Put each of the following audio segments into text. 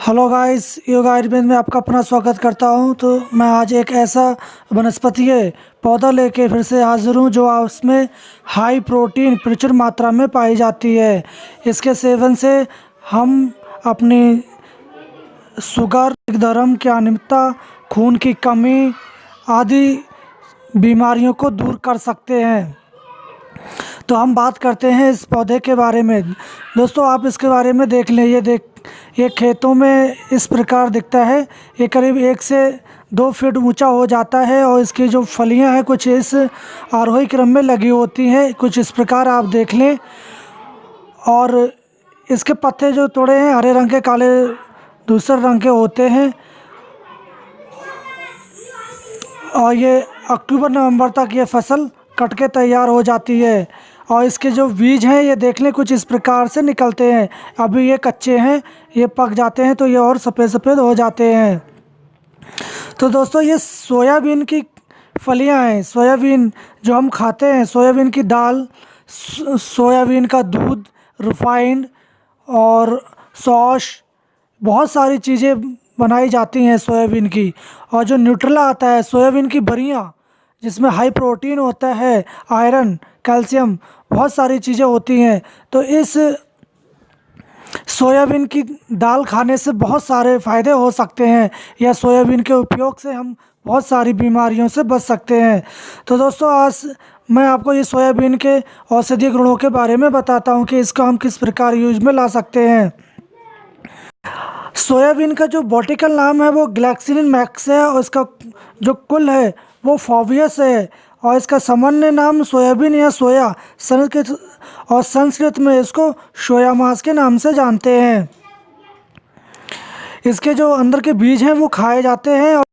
Hello guys, yoga Ayurveda में आपका अपना स्वागत करता हूं। तो मैं आज एक ऐसा वनस्पतीय पौधा लेके फिर से हाजिर हूं जो उसमें हाई प्रोटीन प्रचुर मात्रा में पाई जाती है। इसके सेवन से हम अपनी शुगर, धर्म की अनियमितता, खून की कमी आदि बीमारियों को दूर कर सकते हैं। तो हम बात करते हैं इस पौधे के बारे में। दोस्तों, आप इसके बारे में देख लें। ये खेतों में इस प्रकार दिखता है। ये करीब 1 से 2 फीट ऊंचा हो जाता है और इसकी जो फलियां हैं कुछ इस आरोही क्रम में लगी होती हैं, कुछ इस प्रकार आप देख लें। और इसके पत्ते जो थोड़े हैं हरे रंग के, काले दूसरे रंग के होते हैं। और ये अक्टूबर नवंबर तक ये फसल कट के तैयार हो जाती है। और इसके जो बीज हैं ये देख लें, कुछ इस प्रकार से निकलते हैं। अभी ये कच्चे हैं, ये पक जाते हैं तो ये और सफ़ेद सफ़ेद हो जाते हैं। तो दोस्तों, ये सोयाबीन की फलियां हैं। सोयाबीन जो हम खाते हैं, सोयाबीन की दाल, सोयाबीन का दूध, रिफाइंड और सॉस, बहुत सारी चीज़ें बनाई जाती हैं सोयाबीन की। और जो न्यूट्रेला आता है, सोयाबीन की बरियां जिसमें हाई प्रोटीन होता है, आयरन, कैल्शियम, बहुत सारी चीज़ें होती हैं। तो इस सोयाबीन की दाल खाने से बहुत सारे फ़ायदे हो सकते हैं, या सोयाबीन के उपयोग से हम बहुत सारी बीमारियों से बच सकते हैं। तो दोस्तों, आज मैं आपको ये सोयाबीन के औषधीय गुणों के बारे में बताता हूँ कि इसका हम किस प्रकार यूज में ला सकते हैं। सोयाबीन का जो बॉटिकल नाम है वो ग्लैक्सिनिन मैक्स है, और इसका जो कुल है वो फॉवियस है। और इसका सामान्य नाम सोयाबीन या सोया संस्कृत में इसको सोया मास के नाम से जानते हैं। इसके जो अंदर के बीज हैं वो खाए जाते हैं। और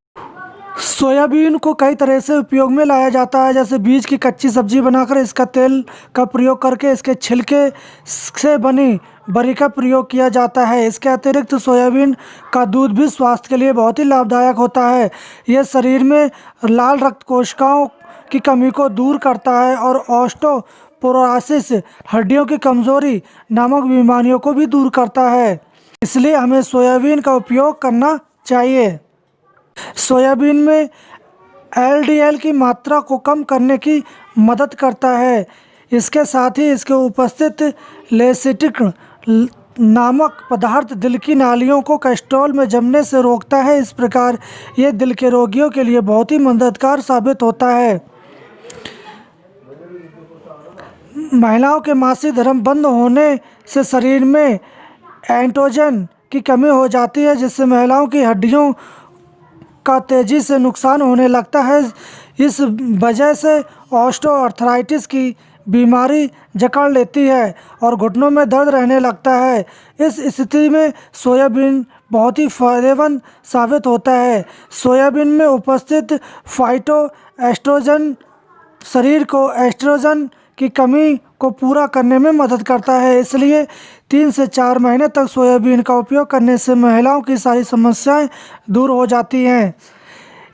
सोयाबीन को कई तरह से उपयोग में लाया जाता है, जैसे बीज की कच्ची सब्जी बनाकर इसका तेल का प्रयोग करके इसके छिलके से बनी बरी का प्रयोग किया जाता है। इसके अतिरिक्त सोयाबीन का दूध भी स्वास्थ्य के लिए बहुत ही लाभदायक होता है। यह शरीर में लाल रक्त कोशिकाओं की कमी को दूर करता है और ऑस्टियोपोरोसिस, हड्डियों की कमजोरी नामक बीमारियों को भी दूर करता है। इसलिए हमें सोयाबीन का उपयोग करना चाहिए। सोयाबीन में एलडीएल की मात्रा को कम करने की मदद करता है। इसके साथ ही इसके उपस्थित लेसिटिक नामक पदार्थ दिल की नालियों को कोलेस्ट्रॉल में जमने से रोकता है। इस प्रकार ये दिल के रोगियों के लिए बहुत ही मददगार साबित होता है। महिलाओं के मासिक धर्म बंद होने से शरीर में एंड्रोजन की कमी हो जाती है, जिससे महिलाओं की हड्डियों का तेज़ी से नुकसान होने लगता है। इस वजह से ऑस्टियोआर्थराइटिस की बीमारी जकड़ लेती है और घुटनों में दर्द रहने लगता है। इस स्थिति में सोयाबीन बहुत ही फायदेमंद साबित होता है। सोयाबीन में उपस्थित फाइटो एस्ट्रोजन शरीर को एस्ट्रोजन की कमी को पूरा करने में मदद करता है। इसलिए 3 से 4 महीने तक सोयाबीन का उपयोग करने से महिलाओं की सारी समस्याएं दूर हो जाती हैं।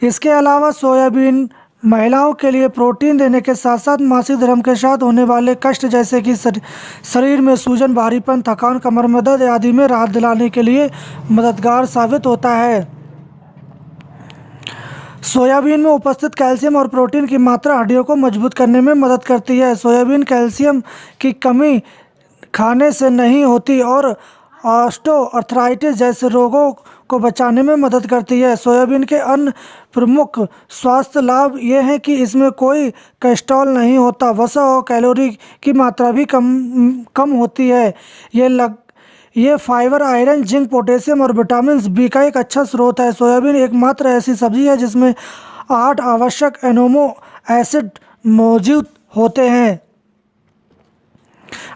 इसके अलावा सोयाबीन महिलाओं के लिए प्रोटीन देने के साथ साथ मासिक धर्म के साथ होने वाले कष्ट, जैसे कि शरीर में सूजन, भारीपन, थकान, कमर में दर्द आदि में राहत दिलाने के लिए मददगार साबित होता है। सोयाबीन में उपस्थित कैल्शियम और प्रोटीन की मात्रा हड्डियों को मजबूत करने में मदद करती है। सोयाबीन कैल्शियम की कमी खाने से नहीं होती और ऑस्टियोआर्थराइटिस जैसे रोगों को बचाने में मदद करती है। सोयाबीन के अन्य प्रमुख स्वास्थ्य लाभ ये हैं कि इसमें कोई कोलेस्ट्रॉल नहीं होता, वसा और कैलोरी की मात्रा भी कम होती है। ये फाइबर, आयरन, जिंक, पोटेशियम और विटामिन बी का एक अच्छा स्रोत है। सोयाबीन एकमात्र ऐसी सब्जी है जिसमें 8 आवश्यक एमिनो एसिड मौजूद होते हैं।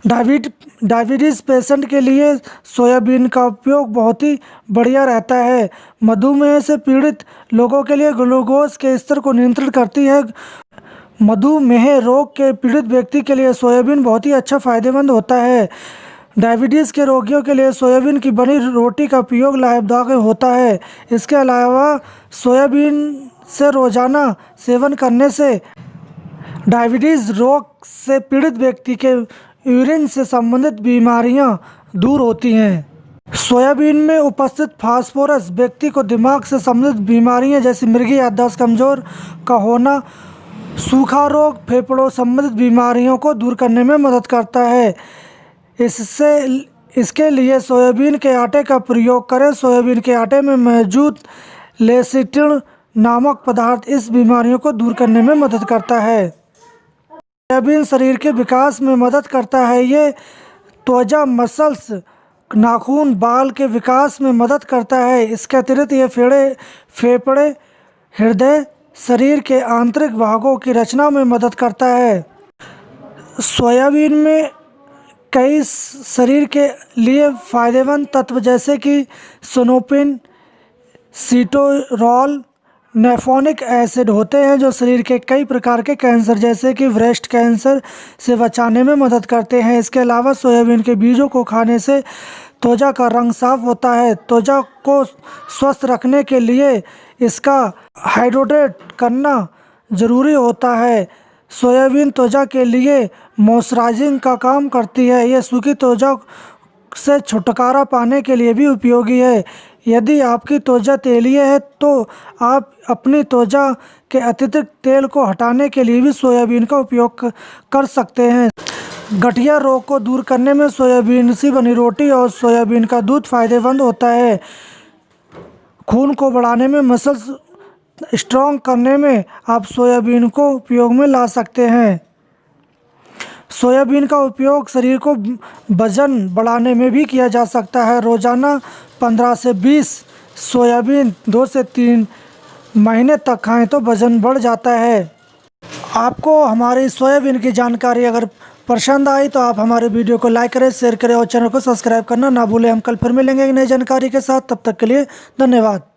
डायबिटीज़ पेशेंट के लिए सोयाबीन का उपयोग बहुत ही बढ़िया रहता है। मधुमेह से पीड़ित लोगों के लिए ग्लूकोज के स्तर को नियंत्रित करती है। मधुमेह रोग के पीड़ित व्यक्ति के लिए सोयाबीन बहुत ही अच्छा फायदेमंद होता है। डायबिटीज़ के रोगियों के लिए सोयाबीन की बनी रोटी का उपयोग लाभदायक होता है। इसके अलावा सोयाबीन से रोज़ाना सेवन करने से डायबिटीज़ रोग से पीड़ित व्यक्ति के यूरिन से संबंधित बीमारियां दूर होती हैं। सोयाबीन में उपस्थित फास्फोरस व्यक्ति को दिमाग से संबंधित बीमारियां जैसे मृगी याददाश्त कमजोर का होना, सूखा रोग, फेफड़ों संबंधित बीमारियों को दूर करने में मदद करता है। इसके लिए सोयाबीन के आटे का प्रयोग करें। सोयाबीन के आटे में मौजूद लेसिटिन नामक पदार्थ इस बीमारियों को दूर करने में मदद करता है। सोयाबीन शरीर के विकास में मदद करता है। ये त्वचा, मसल्स, नाखून, बाल के विकास में मदद करता है। इसके अतिरिक्त ये फेफड़े, हृदय, शरीर के आंतरिक भागों की रचना में मदद करता है। सोयाबीन में कई शरीर के लिए फायदेमंद तत्व जैसे कि सिनोपिन, सीटोरोल, नेफोनिक एसिड होते हैं जो शरीर के कई प्रकार के कैंसर जैसे कि ब्रेस्ट कैंसर से बचाने में मदद करते हैं। इसके अलावा सोयाबीन के बीजों को खाने से त्वचा का रंग साफ होता है। त्वचा को स्वस्थ रखने के लिए इसका हाइड्रेट करना ज़रूरी होता है। सोयाबीन त्वचा के लिए मॉइस्चराइजिंग का काम करती है। यह सूखी त्वचा से छुटकारा पाने के लिए भी उपयोगी है। यदि आपकी त्वचा तेलीय है तो आप अपनी त्वचा के अतिरिक्त तेल को हटाने के लिए भी सोयाबीन का उपयोग कर सकते हैं। गठिया रोग को दूर करने में सोयाबीन से बनी रोटी और सोयाबीन का दूध फायदेमंद होता है। खून को बढ़ाने में, मसल्स स्ट्रॉन्ग करने में आप सोयाबीन को उपयोग में ला सकते हैं। सोयाबीन का उपयोग शरीर को वजन बढ़ाने में भी किया जा सकता है। रोजाना 15 से 20 सोयाबीन 2 से 3 महीने तक खाएं तो वजन बढ़ जाता है। आपको हमारी सोयाबीन की जानकारी अगर पसंद आई तो आप हमारे वीडियो को लाइक करें, शेयर करें और चैनल को सब्सक्राइब करना ना भूलें। हम कल फिर मिलेंगे एक नई जानकारी के साथ। तब तक के लिए धन्यवाद।